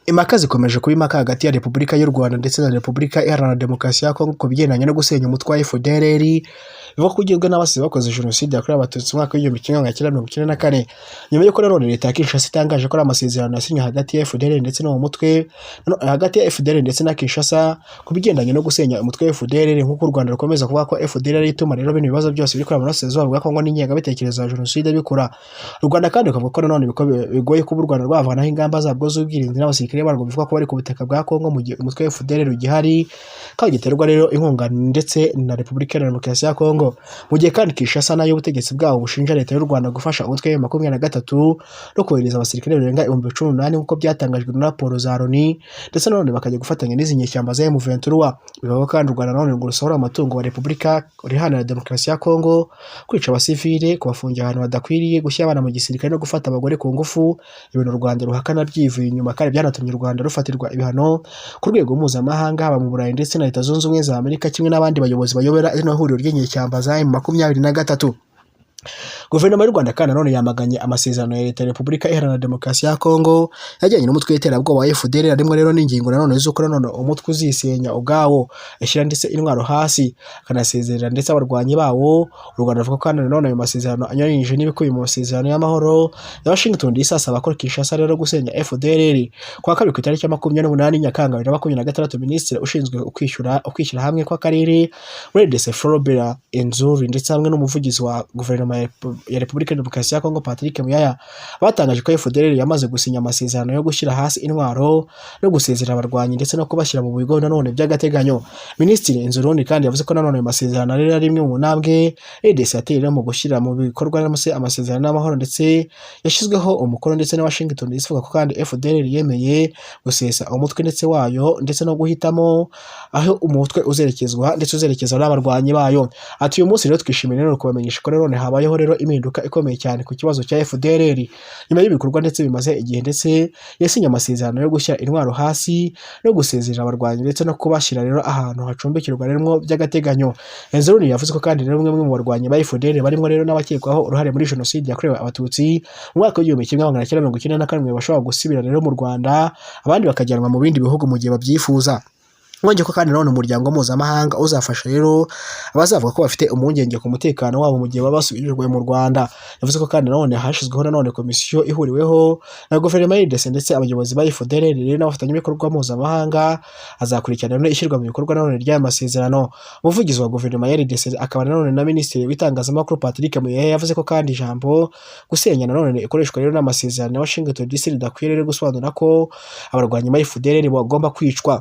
Impaka zikomeje kuba impaka hagati ya Repubulika y'u Rwanda ndetse na Repubulika Iharanira Demokarasi ya Kongo ku bigendanye no gusenya umutwe wa FDLR bivuga ko ugizwe n'abasize bakoze jenoside yakorewe abatutsi mu mwaka w'igihumbi kimwe magana cyenda mirongo icyenda na kane. Nyuma y'uko nanone leta ya Kinshasa itangaje ko ari amasezerano yasinywe hagati ya FDLR ndetse n'uwo mutwe, hagati ya FDLR ndetse na Kinshasa ku bigendanye no gusenya umutwe wa FDLR, nk'uko u Rwanda rukomeza kuvuga ko FDLR ituma rero bino bibazo byose biri mu burasirazuba bwa Kongo n'ingengabitekerezo ya jenoside bikura. U Rwanda kandi rukavuga ko nanone bigoye kuba u Rwanda rwavanaho ingamba zabwo z'ubwirinzi n'abasirikare barwo bivuga ko bari ku butaka bwa Kongo mu gihe umutwe wa FDLR ugihari kandi giterwa rero inkunga ndetse na Repubulika Iharanira Demokarasi ya Kongo, mu gihe kandi Kinshasa nayo ubutegetsi bwabo bushinja leta y'u Rwanda gufasha umutwe wa 23 no kohereza abasirikare barenga 18,000 nk'uko byatangajwe na raporo za Loni, ndetse nanone bakajya gufatanya n'izi nyeshyamba za M23. Bivuga kandi u Rwanda nanone ngo rusohora amatungo wa Repubulika Iharanira Demokarasi ya Kongo, kwica abasivile, kubafungira ahantu badakwiriye, gushyira abana mu gisirikare no gufata abagore ku ngufu, ibintu u Rwanda ruhakana byivuye inyuma kandi byanatumye u Rwanda rufatirwa ibihano ku rwego mpuzamahanga, haba mu Burayi ndetse na Leta Zunze Ubumwe za Amerika, kimwe n'abandi bayobozi bayobora ino huriro ry'inyeshyamba za M23. Guverinoma y'u Rwanda kandi nanone yamaganye amasezerano ya leta ya Repubulika Iharanira Demokarasi ya Kongo yajyanye n'umutwe w'iterabwoba wa FDLR, harimo rero n'ingingo nanone z'uko nanone umutwe uzisenya ubwawo, ashyira ndetse intwaro hasi, akanasezerera ndetse abarwanyi bawo. U Rwanda ruvuga kandi nanone ayo masezerano anyuranyije n'ibikubiye mu masezerano y'amahoro ya Washington DC, asaba ko Kinshasa rero gusenya FDLR. Kwa kabiri ku itariki ya 28 Nyakanga 2026, Minisitiri ushinzwe ukwishyira hamwe kw'akarere muri RDC Floribert Enzuri ndetse hamwe n'umuvugizi wa guverinoma ya Repubulika Demokarasi ya Kongo Patrick Muyaya batangaje ko FDLR yamaze gusinya amasezerano yo gushyira hasi intwaro no gusezerera abarwanyi ndetse no kubashyira mu bigo nanone by'agateganyo. Minisitiri Enzuruni kandi yavuze ko nanone amasezerano ari rimwe mu ntambwe RDC yateye mu gushyira mu bikorwa amasezerano y'amahoro ndetse yashyizweho umukono ndetse na Washington DC, ivuga ko kandi FDLR yemeye gusesa umutwe ndetse wayo ndetse no guhitamo aho umutwe uzerekezwa ndetse uzerekezwa n'abarwanyi bayo. Ati uyu munsi rero twishimiye rero kubamenyesha ko rero habayeho rero impinduka ikomeye cyane ku kibazo cya FDLR nyuma y'ibikorwa ndetse bimaze igihe, ndetse yasinye amasezerano yo gushyira intwaro hasi no gusezerera abarwanyi ndetse no kubashyira rero ahantu hacumbikirwa rero by'agateganyo. Enzuruni yavuze ko kandi rero bamwe mu barwanyi ba FDLR barimo rero n'abakekwaho uruhare muri jenoside yakorewe abatutsi mu mwaka w'igihumbi kimwe magana cyenda mirongo icyenda na karindwi bashobora gusubira rero mu Rwanda, abandi bakajyanwa mu bindi bihugu mu gihe babyifuza. Mwongeye ko kandi nanone umuryango mpuzamahanga uzafasha rero abazavuga ko bafite impungenge ku mutekano wabo mu gihe baba basubirijwe mu Rwanda. Yavuze ko kandi nanone hashyizweho nanone komisiyo ihuriweho na guverinoma y'RDC ndetse abayobozi ba FDLR n'abafatanyabikorwa mpuzamahanga azakurikirana ishyirwa mu bikorwa nanone ry'aya masezerano. Umuvugizi wa guverinoma ya RDC akaba nanone na Minisitiri w'itangazamakuru Patrick Muyaya yavuze ko kandi ijambo gusenya nanone ikoreshwa rero n'amasezerano ya Washington DC ridakwiye rero gusobanura ko abarwanyi ba FDLR bagomba kwicwa.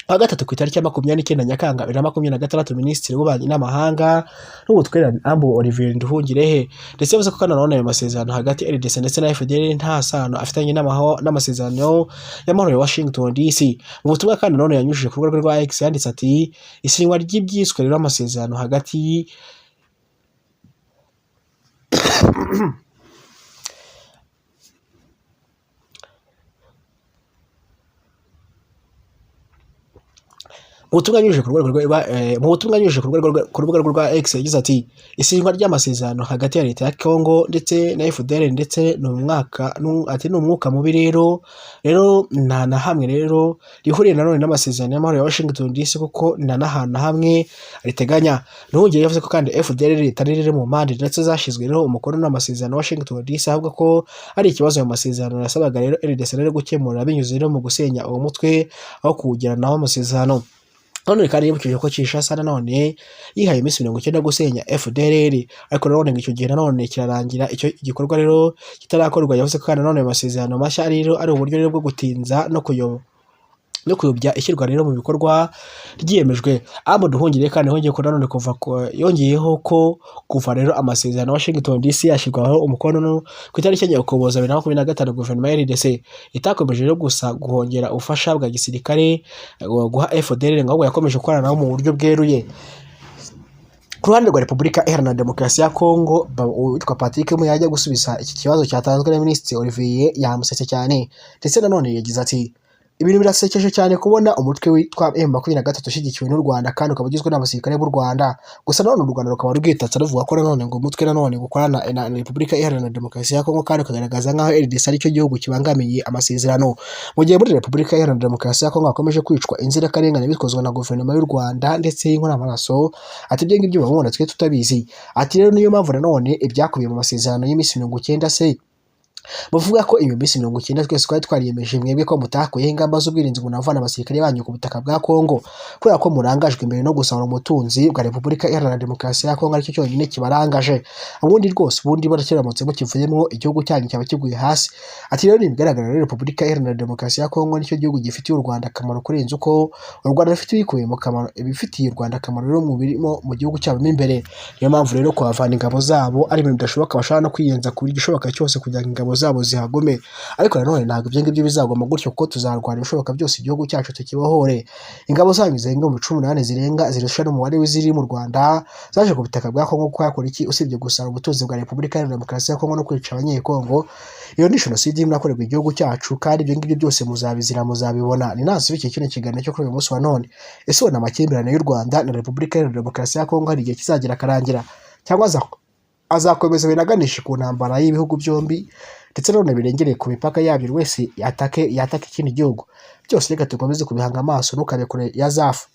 Wa gatatu ku itariki ya 29 Nyakanga 2026, Minisitiri w'Ububanyi n'Amahanga n'Ubutwererane Ambo Olivier Nduhungirehe ndetse yavuze ko kandi nanone ayo masezerano hagati ya RDC ndetse na FDLR nta sano afitanye n'amasezerano y'amahoro ya Washington DC. Mu butumwa kandi nanone yanyujije ku rubuga rwa X yanditse ati isinywa ry'ibyiswe rero amasezerano hagati mu butumwa yanyujije ku rubuga rwa X yagize ati isinywa ry'amasezerano hagati ya leta ya Kongo ndetse na FDLR ndetse ni umwuka mubi rero nta na hamwe rero rihuriye nanone n'amasezerano y'amahoro ya Washington DC kuko nta n'ahantu na hamwe riteganya. Ntuhungire yavuze ko kandi FDLR itari riri mu mpande ndetse zashyizwe rero umukono n'amasezerano Washington DC, ahubwo ko ari ikibazo ayo masezerano yasabaga rero RDC rero gukemura binyuze rero mu gusenya uwo mutwe aho kuwugira naho amasezerano. None kandi yibukije ko Kinshasa nanone yihaye iminsi 90 gusenya FDLR, ariko nanone ngo icyo gihe nanone kirarangira icyo gikorwa rero kitarakorwa. Yavuze ko kandi nanone amasezerano mashya rero ari uburyo rero bwo gutinza no kuyobya ishyirwa rero mu bikorwa ryiyemejwe. Abo Nduhungire kandi yongeyeho ko kuva rero amasezerano Washington DC yashyirwaho umukono ku itariki ya Ukuboza 2025, guverinoma ya RDC itakomeje rero gusa guhongera ubufasha bwa gisirikare guha FDLR, ngo yakomeje gukorana mu buryo bweruye. Ku ruhande rwa Repubulika Iharanira Demokarasi ya Kongo, witwa Patrick Muyaya gusubiza iki kibazo cyatanzwe na Minisitiri Olivier yamusetse cyane ndetse nanone yagize ati Ibintu birasekeje cyane kubona umutwe witwa M23 ushyigikiwe n'u Rwanda kandi ukaba ugizwe n'abasirikare b'u Rwanda. Gusa none u Rwanda rukaba rwitatse ruvuga ko nanone ngo umutwe nanone gukorana na Repubulika Iharanira Demokarasi ya Kongo kandi ukagaragaza nk'aho RDC aricyo gihugu kibangamiye amasezerano. Mu gihe muri Repubulika Iharanira Demokarasi ya Kongo hakomeje kwicwa inzirakarengane bikozwe na guverinoma y'u Rwanda ndetse y'inkoramaraso, ati ibyo ngibyo babona twe tutabizi. Ati rero niyo mpamvu nanone ibyakubiye mu masezerano y'iminsi 90 se bavuga ko iyo minsi 90 twese twari twariyemeje mwebwe ko mutakuyeho ingamba z'ubwirinzi ngo navana abasirikare banyu ku butaka bwa Kongo, kubera ko murangajwe imbere no gusahura umutunzi bwa Repubulika Iharanira Demokarasi ya Kongo aricyo cyonyine kibarangaje. Ubundi rwose ubundi barakiramutse mukivuyemo igihugu cyanyu cyaba kiguye hasi. Ati rero nibigaragara rero Repubulika Iharanira Demokarasi ya Kongo nicyo gihugu gifitiye u Rwanda akamaro kurenza uko u Rwanda rufite ibikubiye mu kamaro ibifitiye u Rwanda akamaro rero mu birimo mu gihugu cyabo imbere. Niyo mpamvu rero kuhavana ingabo zabo ari ibintu bidashoboka, bashaka no kwiyenza kuri gishoboka cyose kugira ngo ingabo zabo zihagome. Ariko nanone ntabwo ibyo ngibyo bizagoma gutyo kuko tuzarwana ibishoboka byose igihugu cyacu tukibohore. Ingabo zanyu zirenga mu 18 zirenga zirusha n'umubare w'iziri mu Rwanda zaje ku butaka bwa Kongo kwakora iki usibye gusara ubutunzi bwa Repubulika Iharanira Demokarasi ya Kongo no kwica abanyekongo. Iyo ni jenoside imurakorerwa igihugu cyacu kandi ibyo ngibyo byose muzabizira muzabibona. Ni nasi biki kino kiganiro cyo kuri uyu munsi wa none. Ese ubona amakimbirane y'u Rwanda na Repubulika Iharanira Demokarasi ya Kongo hari igihe kizagira akarangira cyangwa azakomeza binaganisha ku ntambara y'ibihugu byombi ndetse none birengereye ku mipaka yabyo wese yatake ikindi gihugu? Byose reka tukomeze kubihanga amaso ntukabe kure ya Zafu.